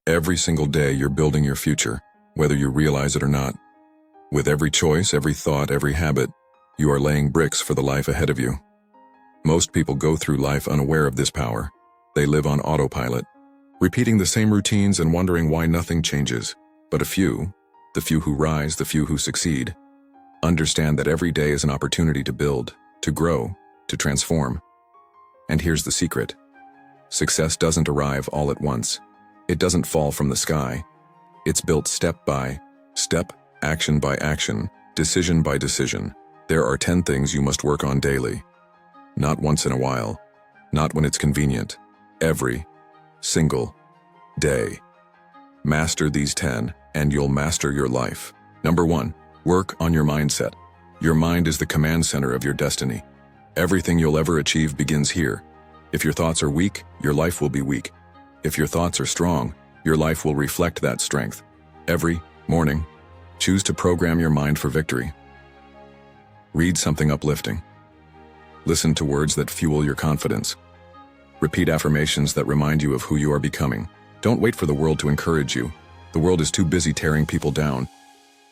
Every single day you're building your future, whether you realize it or not. With every choice, every thought, every habit, you are laying bricks for the life ahead of you. Most people go through life unaware of this power. They live on autopilot, repeating the same routines and wondering why nothing changes. But a few, the few who rise, the few who succeed, understand that every day is an opportunity to build, to grow, to transform. And here's the secret. Success doesn't arrive all at once. It doesn't fall from the sky. It's built step by step, action by action, decision by decision. There are 10 things you must work on daily. Not once in a while, not when it's convenient. Every single day. Master these 10, and you'll master your life. Number 1, work on your mindset. Your mind is the command center of your destiny. Everything you'll ever achieve begins here. If your thoughts are weak, your life will be weak. If your thoughts are strong, your life will reflect that strength. Every morning, choose to program your mind for victory. Read something uplifting. Listen to words that fuel your confidence. Repeat affirmations that remind you of who you are becoming. Don't wait for the world to encourage you. The world is too busy tearing people down.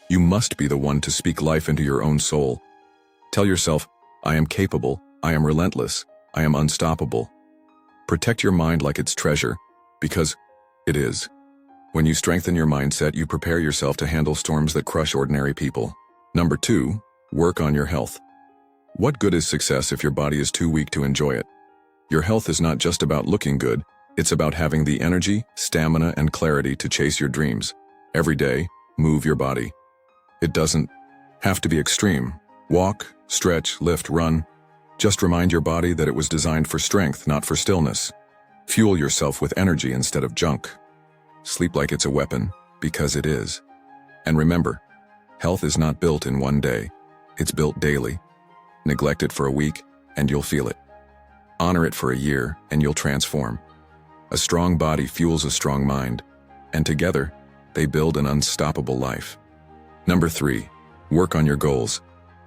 You must be the one to speak life into your own soul. Tell yourself, I am capable, I am relentless, I am unstoppable. Protect your mind like it's treasure, because it is. When you strengthen your mindset, you prepare yourself to handle storms that crush ordinary people. Number 2, work on your health. What good is success if your body is too weak to enjoy it? Your health is not just about looking good, it's about having the energy, stamina, and clarity to chase your dreams. Every day, move your body. It doesn't have to be extreme. Walk, stretch, lift, run. Just remind your body that it was designed for strength, not for stillness. Fuel yourself with energy instead of junk. Sleep like it's a weapon, because it is. And remember, health is not built in one day. It's built daily. Neglect it for a week, and you'll feel it. Honor it for a year, and you'll transform. A strong body fuels a strong mind, and together, they build an unstoppable life. Number 3, work on your goals.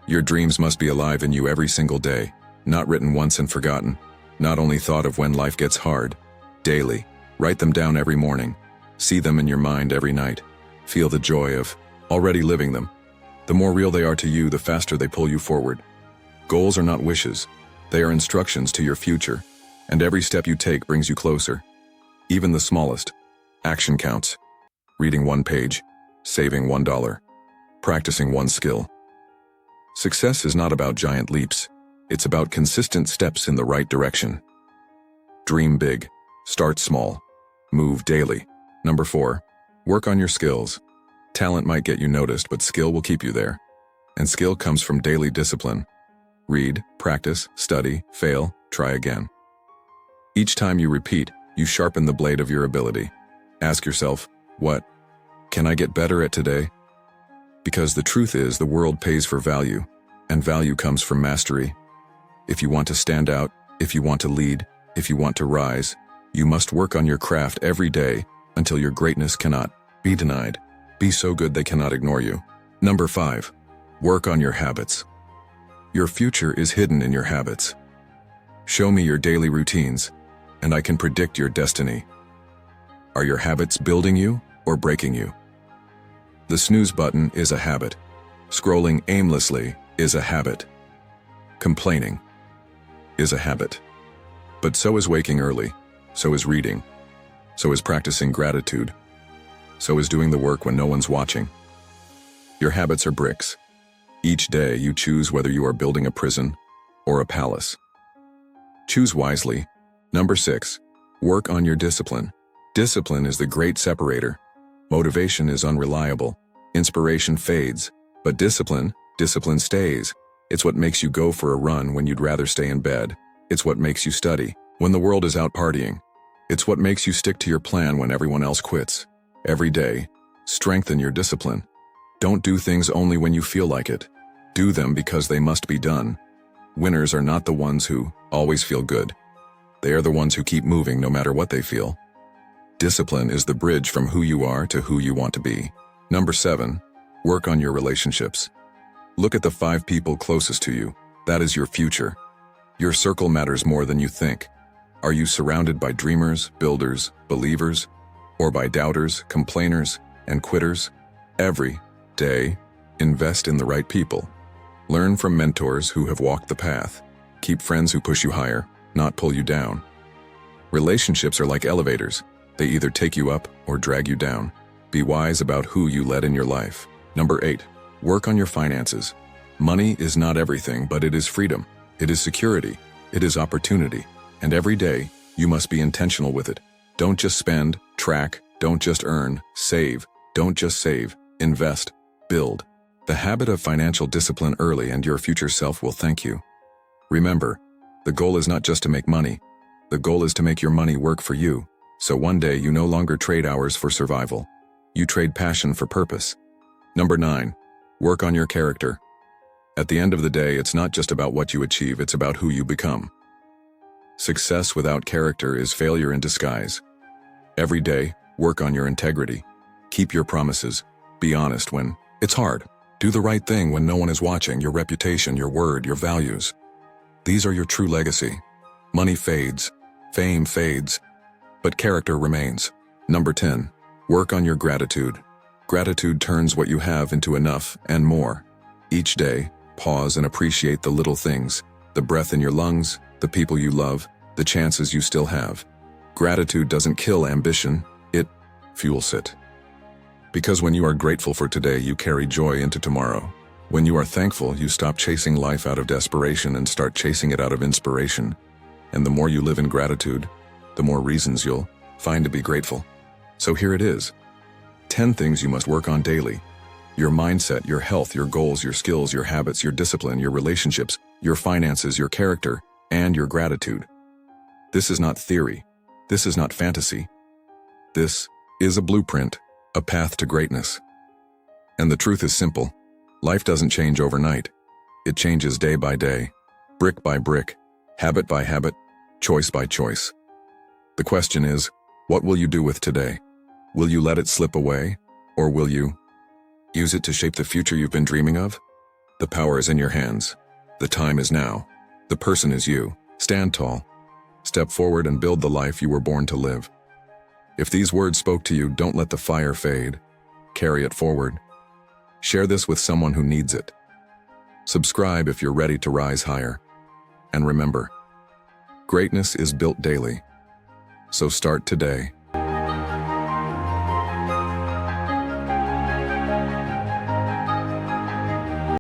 Your dreams must be alive in you every single day, not written once and forgotten, not only thought of when life gets hard. Daily, write them down every morning. See them in your mind every night. Feel the joy of already living them. The more real they are to you, the faster they pull you forward. Goals are not wishes. They are instructions to your future, and every step you take brings you closer. Even the smallest. Action counts. Reading 1 page, saving $1, practicing 1 skill. Success is not about giant leaps. It's about consistent steps in the right direction. Dream big. Start small. Move daily. Number 4, work on your skills. Talent might get you noticed, but skill will keep you there. And skill comes from daily discipline. Read, practice, study, fail, try again. Each time you repeat, you sharpen the blade of your ability. Ask yourself, what can I get better at today? Because the truth is, the world pays for value, and value comes from mastery. If you want to stand out, if you want to lead, if you want to rise, you must work on your craft every day until your greatness cannot be denied. Be so good they cannot ignore you. Number 5, work on your habits. Your future is hidden in your habits. Show me your daily routines, and I can predict your destiny. Are your habits building you or breaking you? The snooze button is a habit. Scrolling aimlessly is a habit. Complaining is a habit. But so is waking early, so is reading, so is practicing gratitude, so is doing the work when no one's watching. Your habits are bricks. Each day you choose whether you are building a prison or a palace. Choose wisely. Number 6, work on your discipline. Discipline is the great separator. Motivation is unreliable. Inspiration fades. But discipline stays. It's what makes you go for a run when you'd rather stay in bed. It's what makes you study when the world is out partying. It's what makes you stick to your plan when everyone else quits. Every day, strengthen your discipline. Don't do things only when you feel like it. Do them because they must be done. Winners are not the ones who always feel good. They are the ones who keep moving no matter what they feel. Discipline is the bridge from who you are to who you want to be. Number 7, work on your relationships. Look at the 5 people closest to you. That is your future. Your circle matters more than you think. Are you surrounded by dreamers, builders, believers, or by doubters, complainers, and quitters. Every day, invest in the right people. Learn from mentors who have walked the path. Keep friends who push you higher, not pull you down. Relationships are like elevators. They either take you up or drag you down. Be wise about who you let in your life. Number 8. Work on your finances. Money is not everything, but it is freedom. It is security. It is opportunity. And every day, you must be intentional with it. Don't just spend, track, don't just earn, save. Don't just save, invest, build. The habit of financial discipline early and your future self will thank you. Remember, the goal is not just to make money. The goal is to make your money work for you, so one day you no longer trade hours for survival. You trade passion for purpose. Number 9. Work on your character. At the end of the day, it's not just about what you achieve, it's about who you become. Success without character is failure in disguise. Every day, work on your integrity. Keep your promises. Be honest when it's hard. Do the right thing when no one is watching. Your reputation, your word, your values. These are your true legacy. Money fades. Fame fades. But character remains. Number 10. Work on your gratitude. Gratitude turns what you have into enough and more. Each day, pause and appreciate the little things. The breath in your lungs, the people you love, the chances you still have. Gratitude doesn't kill ambition, it fuels it. Because when you are grateful for today, you carry joy into tomorrow. When you are thankful, you stop chasing life out of desperation and start chasing it out of inspiration. And the more you live in gratitude, the more reasons you'll find to be grateful. So here it is. 10 things you must work on daily. Your mindset, your health, your goals, your skills, your habits, your discipline, your relationships, your finances, your character, and your gratitude. This is not theory. This is not fantasy. This is a blueprint, a path to greatness. And the truth is simple. Life doesn't change overnight. It changes day by day, brick by brick, habit by habit, choice by choice. The question is, what will you do with today? Will you let it slip away, or will you use it to shape the future you've been dreaming of? The power is in your hands. The time is now. The person is you. Stand tall. Step forward and build the life you were born to live. If these words spoke to you, don't let the fire fade. Carry it forward. Share this with someone who needs it. Subscribe if you're ready to rise higher. And remember, greatness is built daily. So start today.